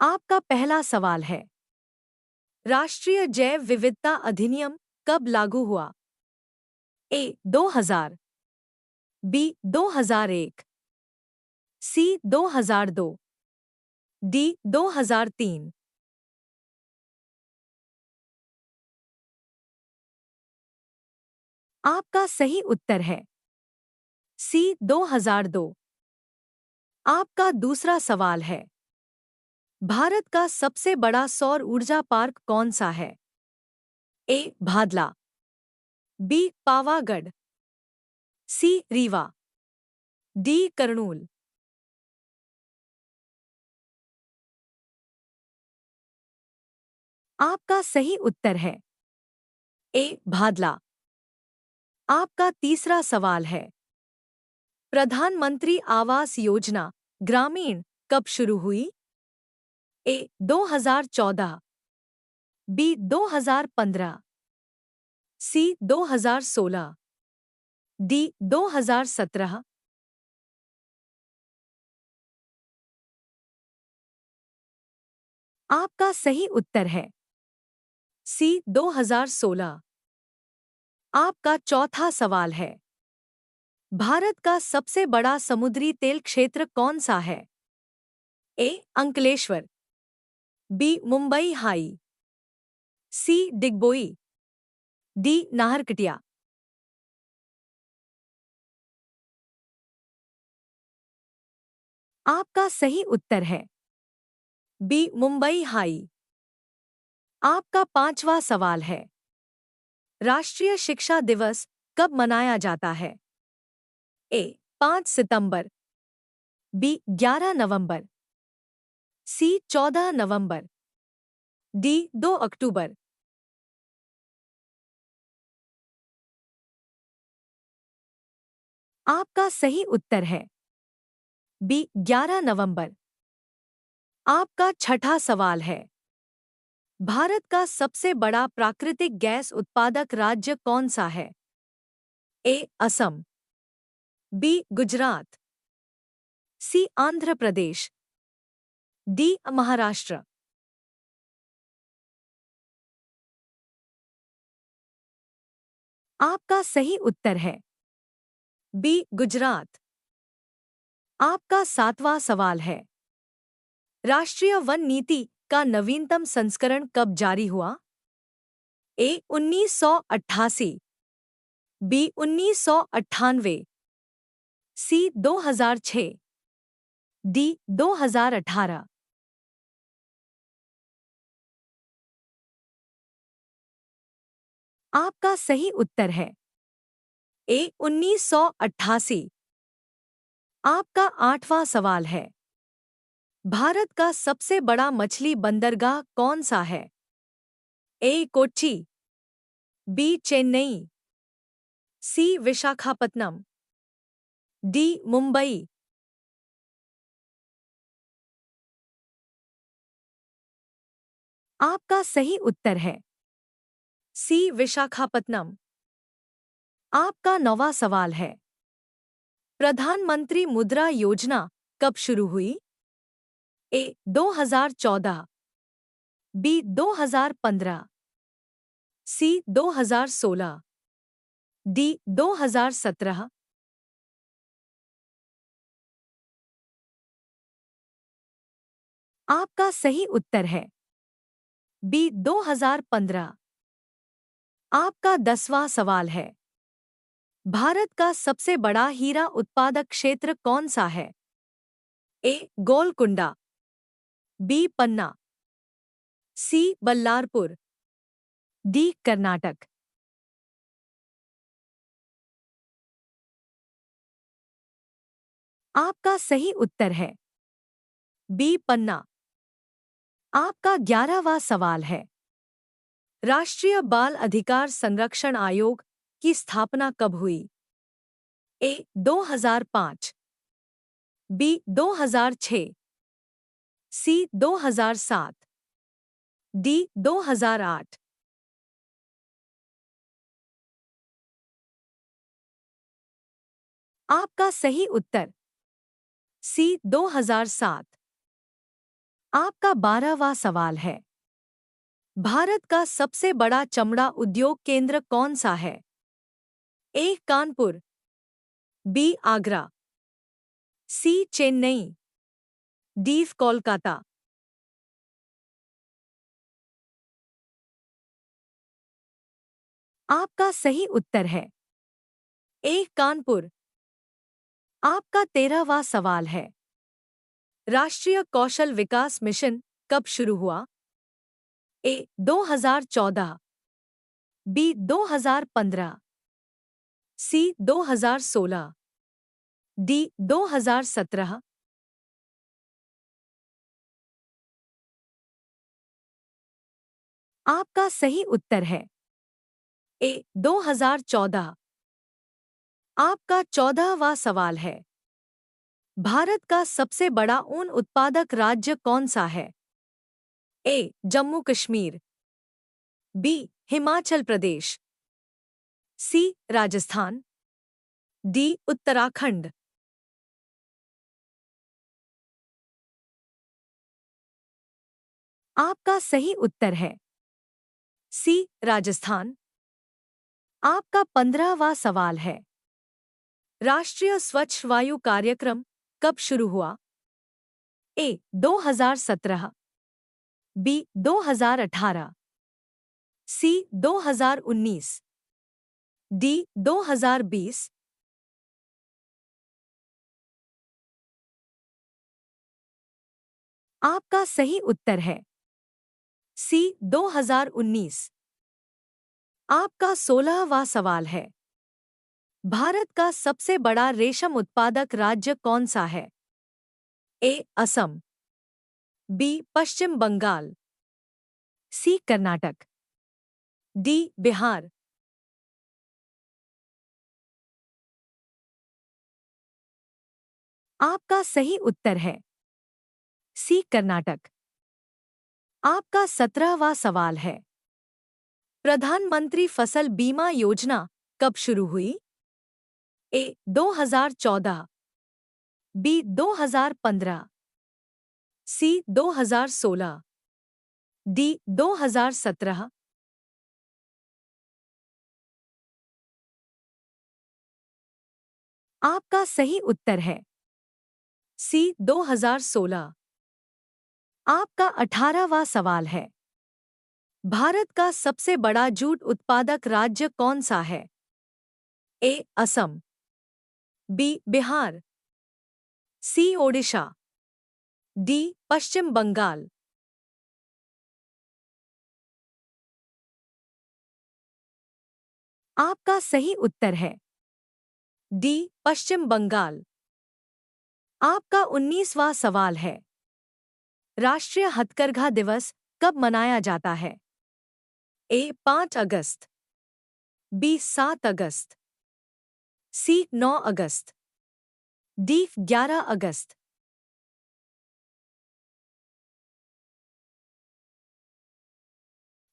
आपका पहला सवाल है, राष्ट्रीय जैव विविधता अधिनियम कब लागू हुआ? ए 2000, बी 2001, सी 2002, डी 2003। आपका सही उत्तर है सी 2002। आपका दूसरा सवाल है, भारत का सबसे बड़ा सौर ऊर्जा पार्क कौन सा है? ए भादला, बी पावागढ़, सी रीवा, डी करनूल। आपका सही उत्तर है ए भादला। आपका तीसरा सवाल है, प्रधानमंत्री आवास योजना ग्रामीण कब शुरू हुई? ए 2014, बी 2015, सी 2016, डी 2017। आपका सही उत्तर है सी 2016। आपका चौथा सवाल है, भारत का सबसे बड़ा समुद्री तेल क्षेत्र कौन सा है? ए अंकलेश्वर, बी मुंबई हाई, सी डिगबोई, डी नाहरकटिया। आपका सही उत्तर है बी मुंबई हाई। आपका पांचवा सवाल है, राष्ट्रीय शिक्षा दिवस कब मनाया जाता है? ए 5 सितंबर, बी 11 नवंबर, सी 14 नवंबर, डी 2 अक्टूबर। आपका सही उत्तर है बी 11 नवंबर। आपका छठा सवाल है, भारत का सबसे बड़ा प्राकृतिक गैस उत्पादक राज्य कौन सा है? ए असम, बी गुजरात, सी आंध्र प्रदेश, डी महाराष्ट्र। आपका सही उत्तर है बी गुजरात। आपका सातवां सवाल है, राष्ट्रीय वन नीति का नवीनतम संस्करण कब जारी हुआ? ए 1988, बी 1998, सी 2006, डी 2018। आपका सही उत्तर है ए 1988। आपका आठवां सवाल है, भारत का सबसे बड़ा मछली बंदरगाह कौन सा है? ए कोच्चि, बी चेन्नई, सी विशाखापत्तनम, डी मुंबई। आपका सही उत्तर है सी विशाखापत्तनम। आपका नौवां सवाल है, प्रधानमंत्री मुद्रा योजना कब शुरू हुई? ए 2014, बी 2015, सी 2016, डी 2017। आपका सही उत्तर है बी 2015। आपका 10वां सवाल है, भारत का सबसे बड़ा हीरा उत्पादक क्षेत्र कौन सा है? ए गोलकुंडा, बी पन्ना, सी बल्लारपुर, डी कर्नाटक। आपका सही उत्तर है बी पन्ना। आपका 11वां सवाल है, राष्ट्रीय बाल अधिकार संरक्षण आयोग की स्थापना कब हुई? ए 2005, बी 2006, सी 2007, डी 2008। आपका सही उत्तर सी 2007। आपका 12वां सवाल है, भारत का सबसे बड़ा चमड़ा उद्योग केंद्र कौन सा है? ए कानपुर, बी आगरा, सी चेन्नई, डी कोलकाता। आपका सही उत्तर है ए कानपुर। आपका 13वां सवाल है, राष्ट्रीय कौशल विकास मिशन कब शुरू हुआ? ए 2014, बी 2015, सी 2016, डी 2017। आपका सही उत्तर है ए 2014। आपका 14वां सवाल है, भारत का सबसे बड़ा ऊन उत्पादक राज्य कौन सा है? ए जम्मू कश्मीर, बी हिमाचल प्रदेश, सी राजस्थान, डी उत्तराखंड। आपका सही उत्तर है सी राजस्थान। आपका 15वां सवाल है, राष्ट्रीय स्वच्छ वायु कार्यक्रम कब शुरू हुआ? ए 2017, बी 2018, सी 2019, डी 2020। आपका सही उत्तर है सी 2019। आपका 16वां सवाल है, भारत का सबसे बड़ा रेशम उत्पादक राज्य कौन सा है? ए असम, बी पश्चिम बंगाल, सी कर्नाटक, डी बिहार। आपका सही उत्तर है सी कर्नाटक। आपका 17वां सवाल है, प्रधानमंत्री फसल बीमा योजना कब शुरू हुई? ए 2014, बी 2015, सी 2016, डी 2017। आपका सही उत्तर है सी 2016। आपका 18वां सवाल है, भारत का सबसे बड़ा जूट उत्पादक राज्य कौन सा है? ए असम, बी बिहार, सी ओडिशा, डी पश्चिम बंगाल। आपका सही उत्तर है डी पश्चिम बंगाल। आपका 19वां सवाल है, राष्ट्रीय हथकरघा दिवस कब मनाया जाता है? ए 5 अगस्त, बी 7 अगस्त, सी 9 अगस्त, डी 11 अगस्त।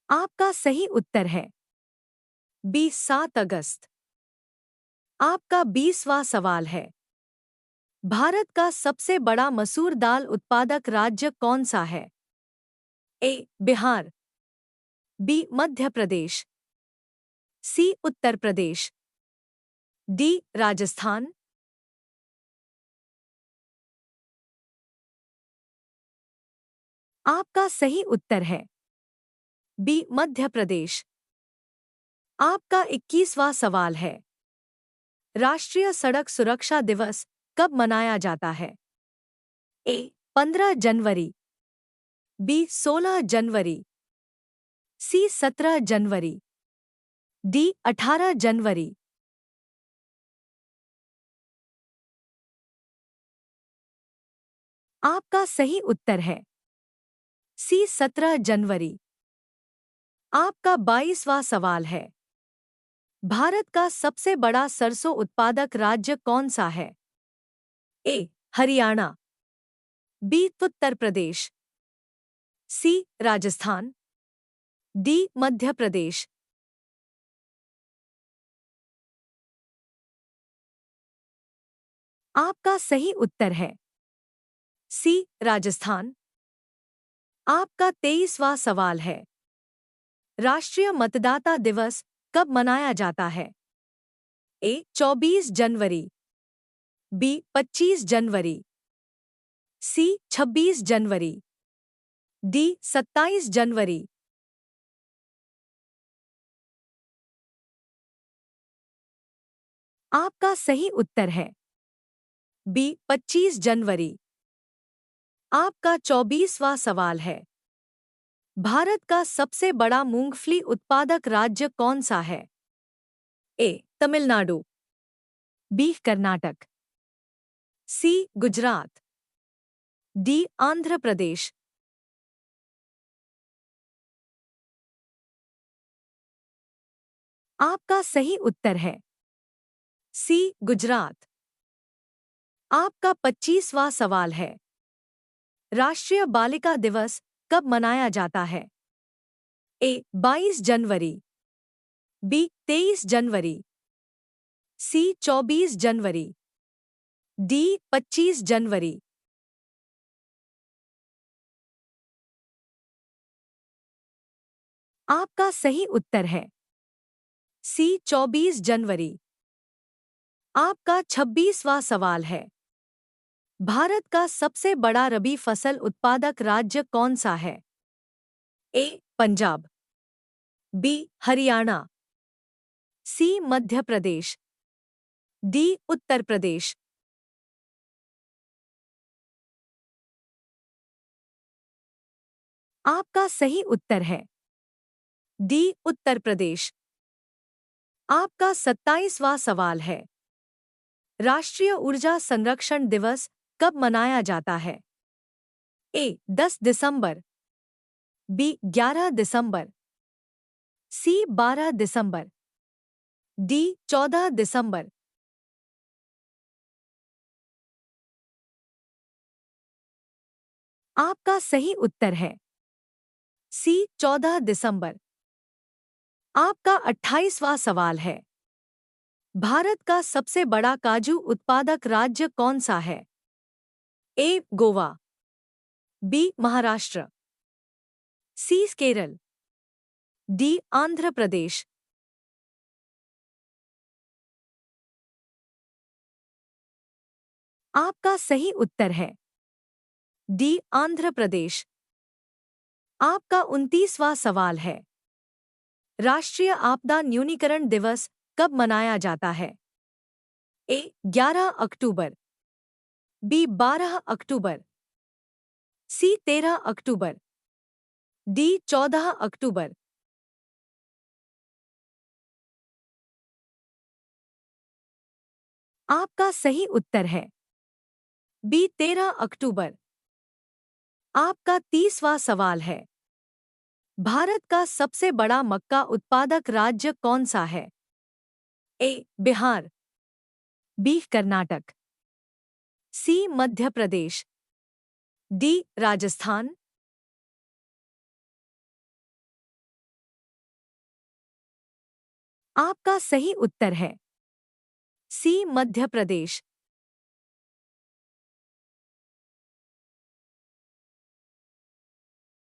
आपका सही उत्तर है बी 7 अगस्त। आपका 20वां सवाल है, भारत का सबसे बड़ा मसूर दाल उत्पादक राज्य कौन सा है? ए बिहार, बी मध्य प्रदेश, सी उत्तर प्रदेश, डी राजस्थान। आपका सही उत्तर है बी मध्य प्रदेश। आपका 21वां सवाल है, राष्ट्रीय सड़क सुरक्षा दिवस कब मनाया जाता है? ए 15 जनवरी, बी 16 जनवरी, सी 17 जनवरी, डी 18 जनवरी। आपका सही उत्तर है सी 17 जनवरी। आपका 22वां सवाल है, भारत का सबसे बड़ा सरसों उत्पादक राज्य कौन सा है? ए हरियाणा, बी उत्तर प्रदेश, सी राजस्थान, डी मध्य प्रदेश। आपका सही उत्तर है सी राजस्थान। आपका 23वां सवाल है। राष्ट्रीय मतदाता दिवस कब मनाया जाता है? ए 24 जनवरी, बी 25 जनवरी, सी 26 जनवरी, डी 27 जनवरी। आपका सही उत्तर है बी 25 जनवरी। आपका 24वां सवाल है। भारत का सबसे बड़ा मूंगफली उत्पादक राज्य कौन सा है? ए तमिलनाडु, बी कर्नाटक, सी गुजरात, डी आंध्र प्रदेश। आपका सही उत्तर है सी गुजरात। आपका 25वां सवाल है। राष्ट्रीय बालिका दिवस कब मनाया जाता है? ए 22 जनवरी, बी 23 जनवरी, सी 24 जनवरी, डी 25 जनवरी। आपका सही उत्तर है सी 24 जनवरी। आपका 26वां सवाल है। भारत का सबसे बड़ा रबी फसल उत्पादक राज्य कौन सा है? ए पंजाब, बी हरियाणा, सी मध्य प्रदेश, डी उत्तर प्रदेश। आपका सही उत्तर है डी उत्तर प्रदेश। आपका 27वां सवाल है। राष्ट्रीय ऊर्जा संरक्षण दिवस कब मनाया जाता है? ए 10 दिसंबर, बी 11 दिसंबर, सी 12 दिसंबर, डी 14 दिसंबर। आपका सही उत्तर है सी 14 दिसंबर। आपका 28वां सवाल है। भारत का सबसे बड़ा काजू उत्पादक राज्य कौन सा है? ए गोवा, बी महाराष्ट्र, सी केरल, डी आंध्र प्रदेश। आपका सही उत्तर है डी आंध्र प्रदेश। आपका 29वां सवाल है। राष्ट्रीय आपदा न्यूनीकरण दिवस कब मनाया जाता है? ए 11 अक्टूबर, बी 12 अक्टूबर, सी 13 अक्टूबर, डी 14 अक्टूबर। आपका सही उत्तर है बी 13 अक्टूबर। आपका 30वां सवाल है। भारत का सबसे बड़ा मक्का उत्पादक राज्य कौन सा है? ए बिहार, बी कर्नाटक, सी मध्य प्रदेश, डी राजस्थान। आपका सही उत्तर है सी मध्य प्रदेश।